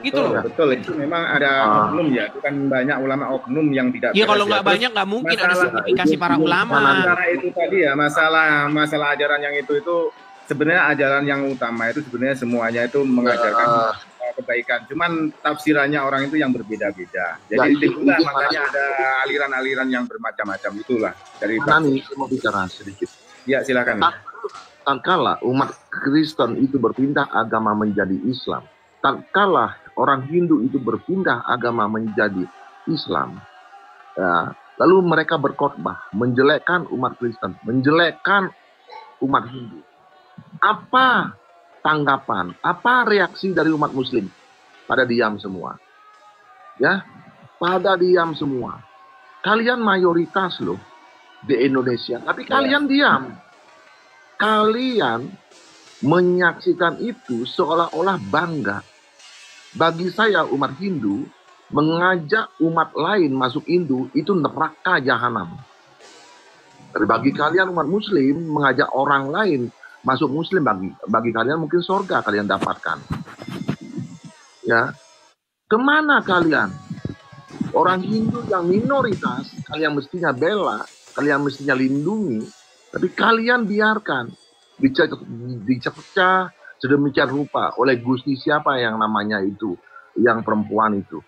gitu Betul, loh. betul. Itu memang ada oknum ya, itu kan banyak ulama oknum yang tidak Ya beres kalau ya. nggak Terus banyak nggak mungkin ada masalah sertifikasi para ulama. masalah itu tadi ya, masalah ajaran yang itu sebenarnya ajaran yang utama itu sebenarnya semuanya itu mengajarkan kebaikan. Cuman tafsirannya orang itu yang berbeda-beda. Jadi itulah makanya ada aliran-aliran yang bermacam-macam itulah dari Nani, saya mau bicara sedikit. Ya, silakan. Tatkala umat Kristen itu berpindah agama menjadi Islam, tatkala orang Hindu itu berpindah agama menjadi Islam, ya, lalu mereka berkhotbah menjelekkan umat Kristen, menjelekkan umat Hindu. Apa tanggapan, apa reaksi dari umat Muslim? Pada diam semua, ya, pada diam semua. Kalian mayoritas loh di Indonesia, tapi kalian diam. Kalian menyaksikan itu seolah-olah bangga. Bagi saya umat Hindu, mengajak umat lain masuk Hindu itu neraka jahanam. Tapi bagi kalian umat Muslim, mengajak orang lain masuk Muslim, bagi kalian mungkin surga kalian dapatkan. Ya, kemana kalian? Orang Hindu yang minoritas, kalian mestinya bela, kalian mestinya lindungi, tapi kalian biarkan dicerca sedemikian rupa oleh Gusti siapa yang namanya itu, yang perempuan itu.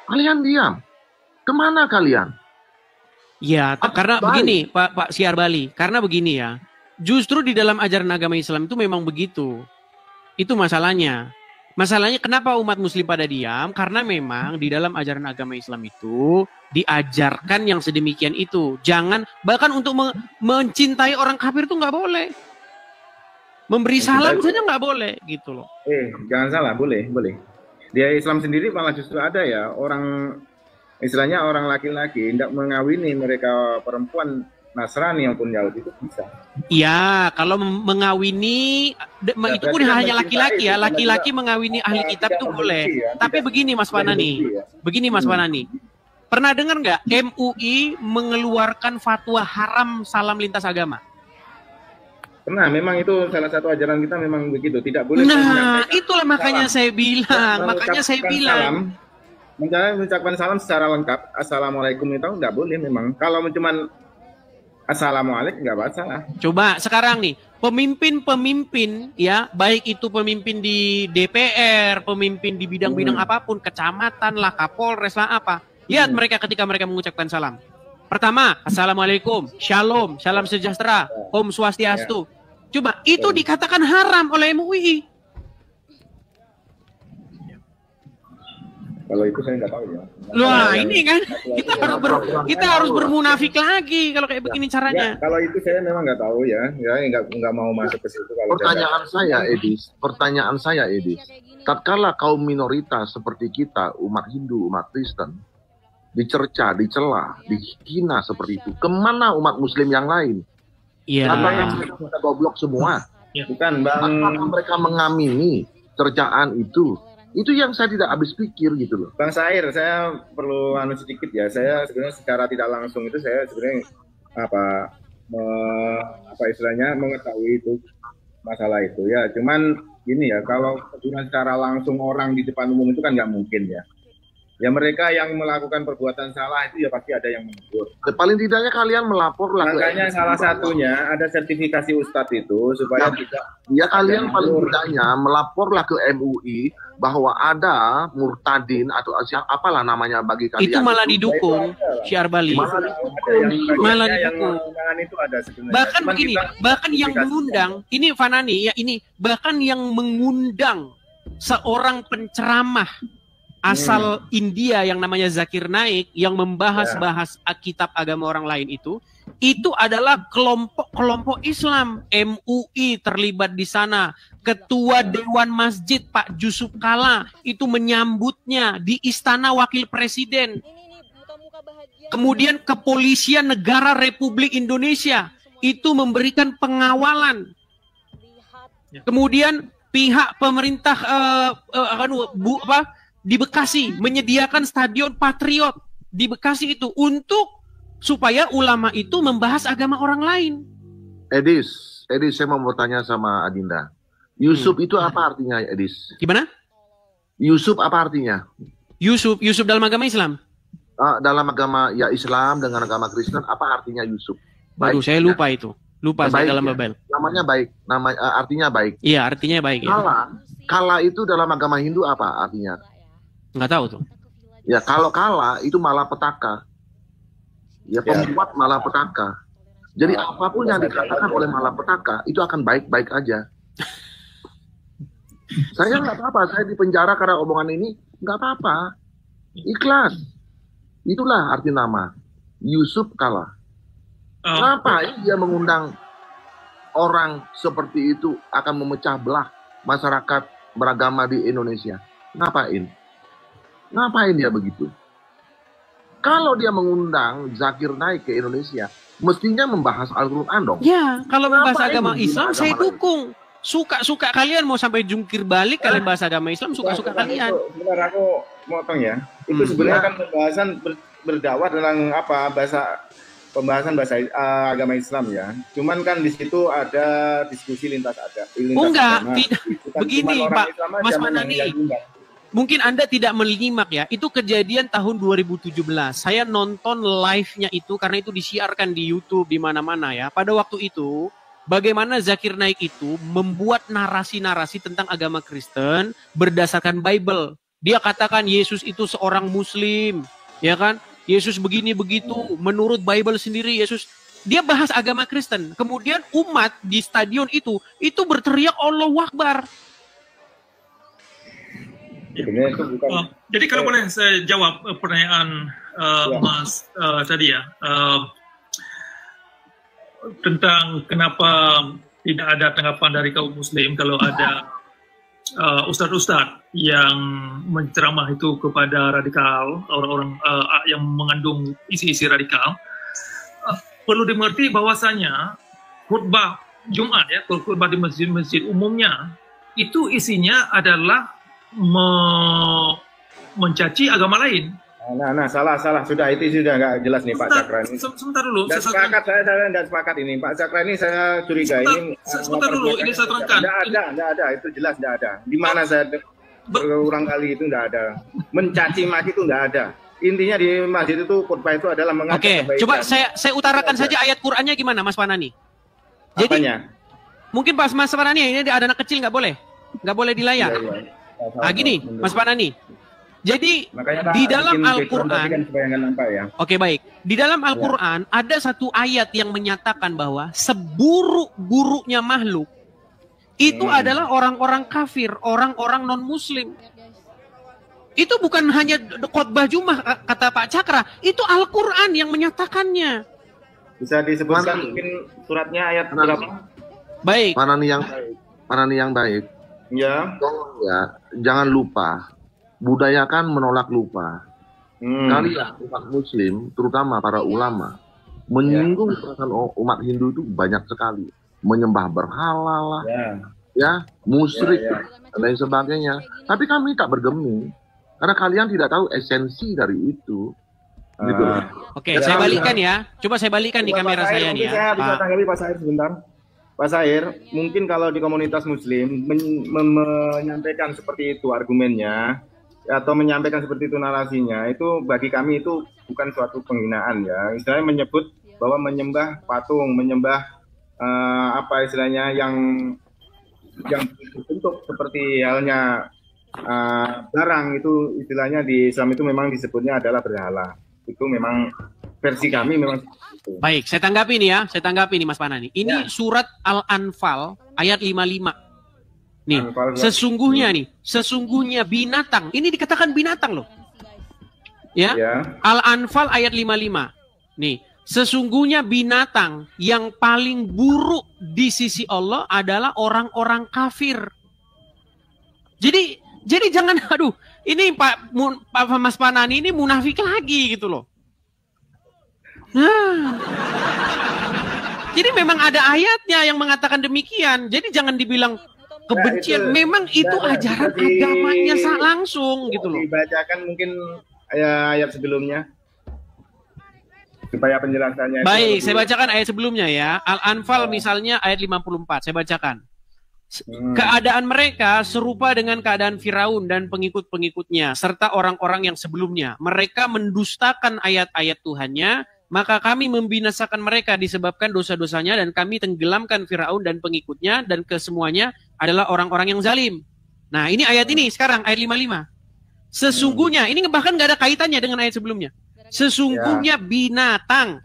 Kalian diam. Kemana kalian? Ya, karena begini, Pak Siar Bali, karena begini ya, justru di dalam ajaran agama Islam itu memang begitu. Itu masalahnya. Masalahnya kenapa umat Muslim pada diam? Karena memang di dalam ajaran agama Islam itu diajarkan yang sedemikian itu. Jangan, bahkan untuk mencintai orang kafir itu nggak boleh. Memberi salam saja nggak boleh, gitu loh. Jangan salah, boleh. Di Islam sendiri malah justru ada ya, orang istilahnya orang laki-laki tidak mengawini mereka perempuan Nasrani maupun Yahudi itu bisa. Iya, kalau mengawini itu pun hanya laki-laki ya, laki-laki mengawini ahli kitab itu boleh. Tapi begini Mas Panani, pernah dengar nggak MUI mengeluarkan fatwa haram salam lintas agama? Pernah, memang itu salah satu ajaran kita memang begitu, tidak boleh. Nah, itulah makanya saya bilang, salam, mengucapkan salam secara lengkap, assalamualaikum itu nggak boleh memang. Kalau cuman assalamualaikum nggak masalah. Coba sekarang nih, pemimpin ya, baik itu pemimpin di DPR, pemimpin di bidang-bidang apapun, kecamatan lah, Kapolres lah apa. Lihat mereka ketika mereka mengucapkan salam. Pertama, assalamualaikum, shalom, salam sejahtera, om swastiastu. Coba itu dikatakan haram oleh MUI. Kalau itu saya nggak tahu ya. Wah, ini kan kita harus bermunafik lagi kalau kayak begini caranya. Ya, kalau itu saya memang nggak tahu ya, nggak mau masuk ke situ. Pertanyaan saya, Edis, tatkala kaum minoritas seperti kita, umat Hindu, umat Kristen, dicerca, dicela, dihina seperti itu, kemana umat Muslim yang lain? Iya. Mereka goblok semua. Bukan, Bang. Apakah mereka mengamini cercaan itu? Itu yang saya tidak habis pikir gitu loh. Bang Sair, saya perlu sedikit ya. Saya sebenarnya secara tidak langsung itu saya sebenarnya apa istilahnya mengetahui itu masalah itu ya. Cuman gini ya, kalau secara langsung orang di depan umum itu kan nggak mungkin ya. Ya mereka yang melakukan perbuatan salah itu ya pasti ada yang menegur. Paling tidaknya kalian melapor lah. Makanya salah satunya ada sertifikasi Ustadz itu supaya tidak. Ya kalian paling tidaknya melaporlah ke MUI bahwa ada murtadin atau apalah namanya bagi kalian. Itu malah didukung, Syiar Bali. Malah didukung. Itu ada sebenarnya. Bahkan begini, bahkan yang mengundang, ini Fanani ya ini, bahkan yang mengundang seorang penceramah asal India yang namanya Zakir Naik yang membahas-bahas kitab agama orang lain itu adalah kelompok Islam. MUI terlibat di sana. Ketua Dewan Masjid Pak Jusuf Kalla itu menyambutnya di Istana Wakil Presiden. Kemudian Kepolisian Negara Republik Indonesia itu memberikan pengawalan. Kemudian pihak pemerintah di Bekasi menyediakan stadion Patriot di Bekasi itu untuk supaya ulama itu membahas agama orang lain. Edis, saya mau bertanya sama Adinda. Yusuf itu apa artinya, Edis? Gimana? Yusuf apa artinya? Yusuf dalam agama Islam. Dalam agama ya Islam dengan agama Kristen apa artinya Yusuf? Waduh, saya lupa itu. Lupa saya dalam ya. Babel. Namanya baik, artinya baik. Iya, artinya baik ya. Kala itu dalam agama Hindu apa artinya? Nggak tahu tuh. Ya, kalau kala itu malapetaka. Ya, pembuat malapetaka. Jadi apapun yang dikatakan oleh malapetaka itu akan baik-baik aja. Saya nggak apa-apa, saya dipenjara karena omongan ini nggak apa-apa. Ikhlas. Itulah arti nama. Yusuf Kala. Ngapain dia mengundang orang seperti itu akan memecah belah masyarakat beragama di Indonesia? Ngapain? Ngapain dia begitu? Kalau dia mengundang Zakir Naik ke Indonesia, mestinya membahas Al-Quran dong. Ya, kalau membahas agama Islam, saya dukung. Suka-suka kalian mau sampai jungkir balik, kalian bahas agama Islam, suka-suka kalian. Sebentar aku motong ya. Itu sebenarnya kan pembahasan berdakwah tentang apa pembahasan bahasa agama Islam ya. Cuman kan di situ ada diskusi lintas enggak, agama. Tidak. Begini Pak Mas Manani. Mungkin Anda tidak menyimak ya. Itu kejadian tahun 2017. Saya nonton live-nya itu karena itu disiarkan di YouTube di mana-mana ya. Pada waktu itu bagaimana Zakir Naik itu membuat narasi-narasi tentang agama Kristen berdasarkan Bible. Dia katakan Yesus itu seorang Muslim, ya kan? Yesus begini begitu, menurut Bible sendiri Yesus. Dia bahas agama Kristen. Kemudian umat di stadion itu berteriak Allahu Akbar. Jadi kalau boleh saya jawab pertanyaan Mas tadi ya. Tentang kenapa tidak ada tanggapan dari kaum muslim kalau ada ustadz-ustadz yang menceramah itu kepada radikal, orang-orang yang mengandung isi-isi radikal. Perlu dimengerti bahwasanya khutbah Jumat ya, khutbah di masjid-masjid umumnya itu isinya adalah mencaci agama lain. Nah, salah. Sudah itu sudah nggak jelas nih Pak Cakra ini. Sebentar dulu. Saya nggak sepakat ini Pak Cakra ini saya curiga ini. Sebentar dulu, ini saya terangkan. Nggak ada, itu jelas nggak ada. Di mana saya berulang kali itu nggak ada. Mencaci maki itu nggak ada. Intinya di masjid itu khutbah itu adalah mengajak kebaikan. Coba saya utarakan saja ayat Qur'annya gimana Mas Panani. Jadi apanya? Mungkin Mas Panani ini ada anak kecil nggak boleh di layar. Iya. Gini Mas Panani. Jadi di dalam Al-Quran, oke baik, di dalam Al-Quran ada satu ayat yang menyatakan bahwa seburuk-buruknya makhluk itu adalah orang-orang kafir, orang-orang non-muslim. Itu bukan hanya khotbah Jumat kata Pak Cakra, itu Al-Quran yang menyatakannya. Bisa disebutkan mungkin suratnya ayat berapa? Baik. Mana nih yang baik? Ya. Jangan lupa. Budayakan menolak lupa. Kalian umat Muslim, terutama para ulama, menyinggung perasaan umat Hindu itu banyak sekali. Menyembah berhala lah, musyrik dan lain sebagainya. Tapi kami tak bergeming karena kalian tidak tahu esensi dari itu. Gitu. Oke, saya balikkan ya. Coba saya balikkan di kamera saya nih ya. Saya bisa tanggapi Pak Sair sebentar. Pak Sair, mungkin kalau di komunitas Muslim menyampaikan seperti itu argumennya, atau menyampaikan seperti itu narasinya, itu bagi kami itu bukan suatu penghinaan ya. Istilahnya menyebut bahwa menyembah patung, menyembah apa istilahnya yang bentuk seperti halnya barang itu istilahnya di Islam itu memang disebutnya adalah berhala. Itu memang versi kami memang itu. Baik, saya tanggapi nih Mas Panani. Ini surat Al-Anfal ayat 55. Nih, sesungguhnya binatang, ini dikatakan binatang loh. Ya. Al-Anfal ayat 55. Nih, sesungguhnya binatang yang paling buruk di sisi Allah adalah orang-orang kafir. Jadi jangan ini Pak Mas Panani ini munafik lagi gitu loh. Jadi memang ada ayatnya yang mengatakan demikian. Jadi jangan dibilang kebencian, memang itu ajaran agamanya langsung gitu loh. Dibacakan mungkin ayat sebelumnya supaya penjelasannya. Baik, saya bacakan ayat sebelumnya ya. Al-Anfal misalnya ayat 54, saya bacakan. Keadaan mereka serupa dengan keadaan Firaun dan pengikut-pengikutnya, serta orang-orang yang sebelumnya. Mereka mendustakan ayat-ayat Tuhannya, maka kami membinasakan mereka disebabkan dosa-dosanya, dan kami tenggelamkan Firaun dan pengikutnya, dan kesemuanya adalah orang-orang yang zalim. Nah, ini ayat ini sekarang, ayat 55. Sesungguhnya, ini bahkan nggak ada kaitannya dengan ayat sebelumnya. Sesungguhnya binatang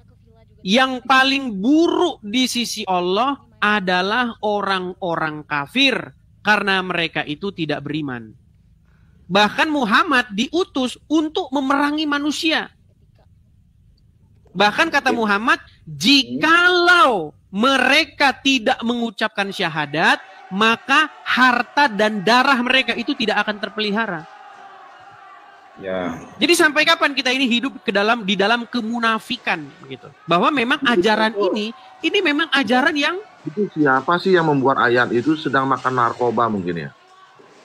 yang paling buruk di sisi Allah adalah orang-orang kafir, karena mereka itu tidak beriman. Bahkan Muhammad diutus untuk memerangi manusia. Bahkan kata Muhammad, jikalau mereka tidak mengucapkan syahadat, maka harta dan darah mereka itu tidak akan terpelihara. Ya. Jadi sampai kapan kita ini hidup di dalam kemunafikan gitu. Bahwa memang ajaran ini memang ajaran yang itu siapa sih yang membuat ayat itu sedang makan narkoba mungkin ya?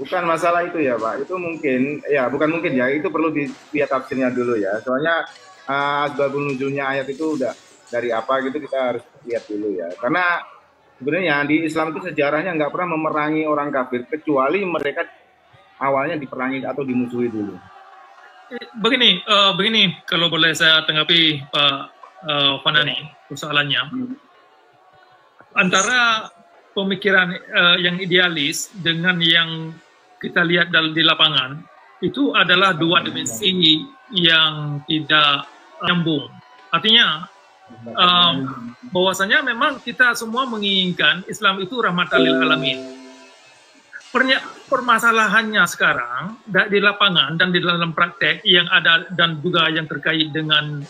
Bukan masalah itu ya Pak, itu mungkin, ya bukan mungkin ya, itu perlu dilihat tafsirnya dulu ya. Soalnya asbabun nuzulnya ayat itu udah dari apa gitu kita harus lihat dulu ya. Karena sebenarnya di Islam itu sejarahnya nggak pernah memerangi orang kafir, kecuali mereka awalnya diperangi atau dimusuhi dulu. Begini kalau boleh saya tanggapi Pak Fanani persoalannya. Antara pemikiran yang idealis dengan yang kita lihat di lapangan itu adalah dua dimensi yang tidak nyambung. Artinya bahwasanya memang kita semua menginginkan Islam itu rahmatan lil alamin. Permasalahannya sekarang di lapangan dan di dalam praktek yang ada dan juga yang terkait dengan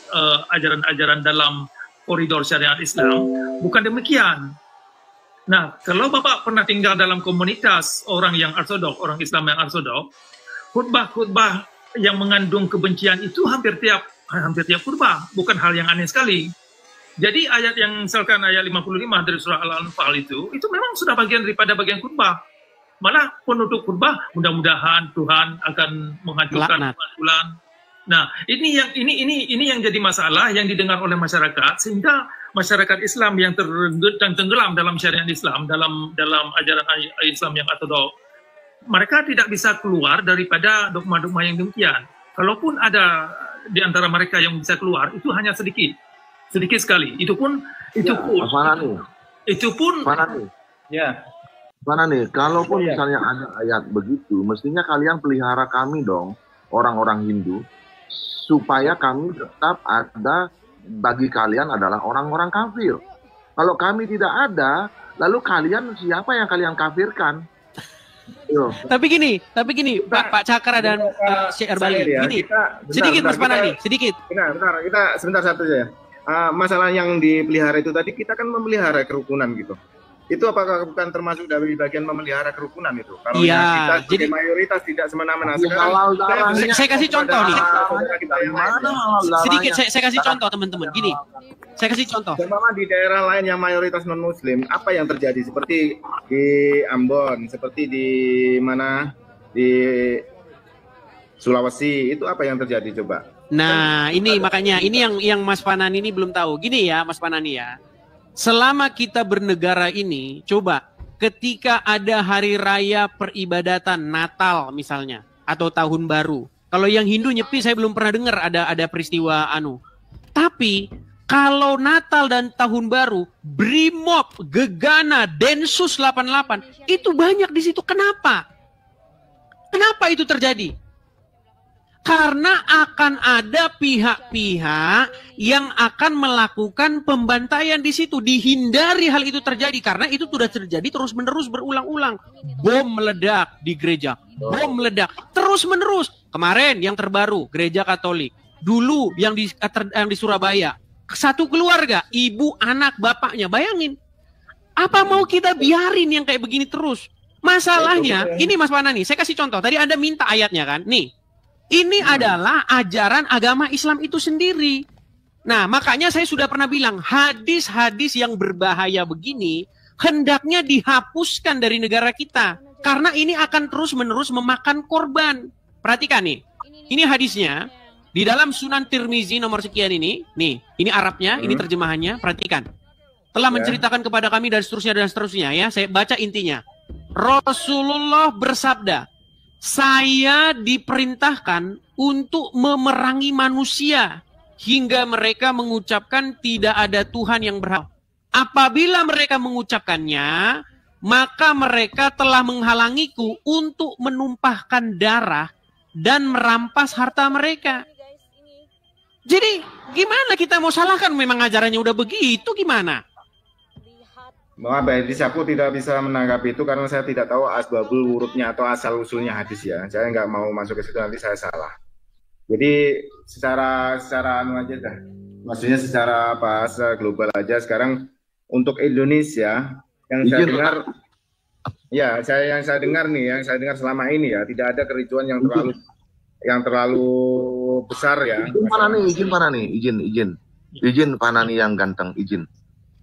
ajaran-ajaran dalam koridor syariat Islam, bukan demikian. Nah, kalau Bapak pernah tinggal dalam komunitas orang yang ortodok, orang Islam yang ortodok, khutbah-khutbah yang mengandung kebencian itu hampir tiap khutbah, bukan hal yang aneh sekali. Jadi ayat yang misalkan ayat 55 dari surah Al-Anfal itu memang sudah bagian daripada bagian khutbah. Malah penutup khutbah, mudah-mudahan Tuhan akan menghancurkan bulan. Nah, ini yang jadi masalah yang didengar oleh masyarakat, sehingga masyarakat Islam yang tenggelam dalam syariat Islam, dalam ajaran Islam yang ortodok, mereka tidak bisa keluar daripada dogma-dogma yang demikian. Kalaupun ada di antara mereka yang bisa keluar, itu hanya sedikit sekali. Itu pun Mana nih, kalaupun misalnya ada ayat begitu, mestinya kalian pelihara kami dong, orang-orang Hindu, supaya kami tetap ada bagi kalian adalah orang-orang kafir. Kalau kami tidak ada, lalu kalian siapa yang kalian kafirkan? Yo. Tapi gini, Pak Cakra dan Syekh Erbali, gini, sedikit Mas Panani, sedikit. Bentar, kita sebentar satu saja. Masalah yang dipelihara itu tadi, kita kan memelihara kerukunan gitu. Itu apakah bukan termasuk dari bagian memelihara kerukunan itu? Kalau kita sebagai mayoritas tidak semena-mena. Saya kasih contoh nih. Sedikit saya kasih contoh teman-teman. Gini, saya kasih contoh. Sama di daerah lain yang mayoritas non-Muslim, apa yang terjadi? Seperti di Ambon, seperti di mana? Di Sulawesi, itu apa yang terjadi coba? Nah, ini makanya ini yang Mas Panani ini belum tahu. Gini ya, Mas Panani ya. Selama kita bernegara ini, coba ketika ada hari raya peribadatan Natal misalnya atau Tahun Baru. Kalau yang Hindu Nyepi saya belum pernah dengar ada peristiwa anu. Tapi kalau Natal dan Tahun Baru, Brimob, Gegana, Densus 88 itu banyak di situ. Kenapa? Kenapa itu terjadi? Karena akan ada pihak-pihak yang akan melakukan pembantaian di situ. Dihindari hal itu terjadi karena itu sudah terjadi terus-menerus berulang-ulang. Bom meledak di gereja, bom meledak terus-menerus. Kemarin yang terbaru gereja Katolik. Dulu yang di Surabaya, satu keluarga, ibu, anak, bapaknya. Bayangin, apa mau kita biarin yang kayak begini terus? Masalahnya, ini Mas Panani, saya kasih contoh. Tadi Anda minta ayatnya kan? Nih. Ini adalah ajaran agama Islam itu sendiri. Nah, makanya saya sudah pernah bilang, hadis-hadis yang berbahaya begini hendaknya dihapuskan dari negara kita. Karena ini akan terus-menerus memakan korban. Perhatikan nih, ini hadisnya di dalam Sunan Tirmizi nomor sekian ini. Nih, ini Arabnya, ini terjemahannya, perhatikan. Telah menceritakan kepada kami dan seterusnya ya. Saya baca intinya. Rasulullah bersabda, saya diperintahkan untuk memerangi manusia hingga mereka mengucapkan tidak ada Tuhan yang berhak. Apabila mereka mengucapkannya, maka mereka telah menghalangiku untuk menumpahkan darah dan merampas harta mereka. Jadi gimana kita mau salahkan, memang ajarannya udah begitu, gimana? Maaf, aku tidak bisa menanggapi itu karena saya tidak tahu asbabul wurudnya atau asal usulnya hadis ya. Saya nggak mau masuk ke situ, nanti saya salah. Jadi secara anu aja dah. Maksudnya secara apa? Secara global aja sekarang untuk Indonesia yang saya dengar, ya yang saya dengar selama ini ya, tidak ada kericuan yang terlalu besar ya. Izin Panani yang ganteng, izin.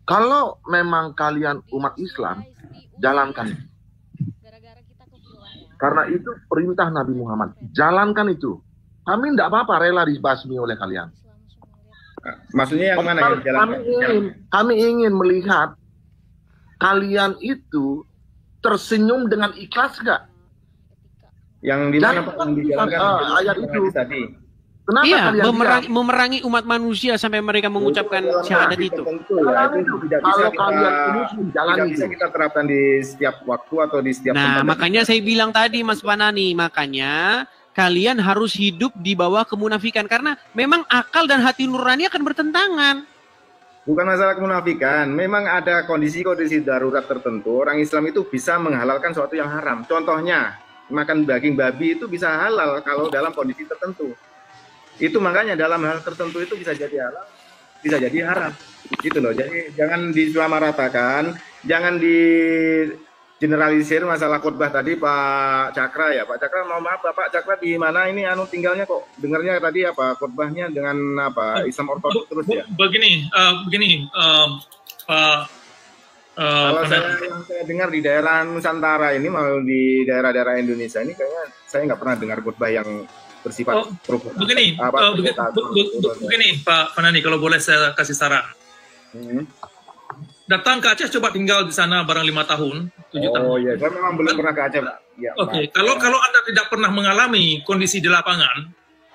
Kalau memang kalian umat Islam, jalankan. Karena itu perintah Nabi Muhammad, jalankan itu. Kami tidak apa-apa rela dibasmi oleh kalian. Maksudnya yang mana yang jalankan? Kami ingin melihat kalian itu tersenyum dengan ikhlas nggak? Yang di mana Pak yang dijalankan ayat itu tadi? Kenapa iya, kalian memerangi umat manusia sampai mereka mengucapkan syahadat itu. Kalau kalian tidak bisa kita terapkan di setiap waktu atau di setiap tempat. Nah, makanya saya bilang tadi Mas Panani, makanya kalian harus hidup di bawah kemunafikan karena memang akal dan hati nurani akan bertentangan. Bukan masalah kemunafikan, memang ada kondisi-kondisi darurat tertentu orang Islam itu bisa menghalalkan sesuatu yang haram. Contohnya, makan daging babi itu bisa halal kalau dalam kondisi tertentu. Itu makanya dalam hal tertentu itu bisa jadi halal, bisa jadi haram. Gitu loh. Jadi jangan disamaratakan, jangan di generalisir masalah khutbah tadi Pak Cakra ya. Pak Cakra, mohon maaf Bapak Cakra di mana ini tinggalnya kok dengarnya tadi apa khutbahnya dengan apa Islam ortodoks terus ya. Begini, kalau yang saya dengar di daerah Nusantara ini mau di daerah-daerah Indonesia ini kayaknya saya nggak pernah dengar khutbah yang bersifat begini Pak Panani, kalau boleh saya kasih saran. Datang ke Aceh, coba tinggal di sana barang 5 tahun, 7 tahun. Oh iya, saya memang belum pernah ke Aceh. Ya, Oke, kalau Anda tidak pernah mengalami kondisi di lapangan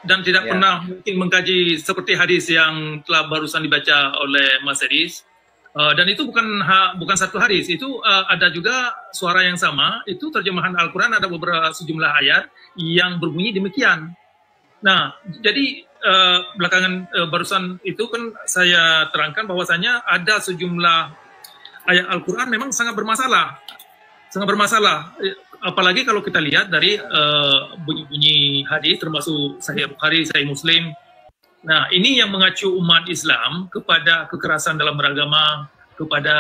dan tidak pernah mungkin mengkaji seperti hadis yang telah barusan dibaca oleh Mas Edis, dan itu bukan satu hadis, itu ada juga suara yang sama, itu terjemahan Al-Quran, ada beberapa sejumlah ayat yang berbunyi demikian. Nah, jadi belakangan barusan itu kan saya terangkan bahwasanya ada sejumlah ayat Al-Quran memang sangat bermasalah, apalagi kalau kita lihat dari bunyi-bunyi hadis termasuk Sahih Bukhari, Sahih Muslim. Nah, ini yang mengacu umat Islam kepada kekerasan dalam beragama, kepada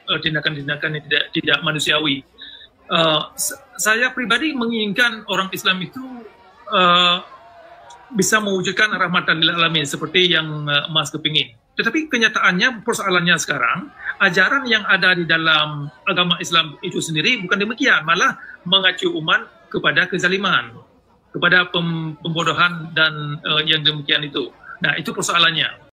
tindakan-tindakan yang tidak manusiawi. Saya pribadi menginginkan orang Islam itu bisa mewujudkan rahmatan lil alamin seperti yang Mas kepingin. Tetapi kenyataannya, persoalannya sekarang, ajaran yang ada di dalam agama Islam itu sendiri bukan demikian, malah mengacu umat kepada kezaliman, kepada pembodohan dan yang demikian itu. Nah, itu persoalannya.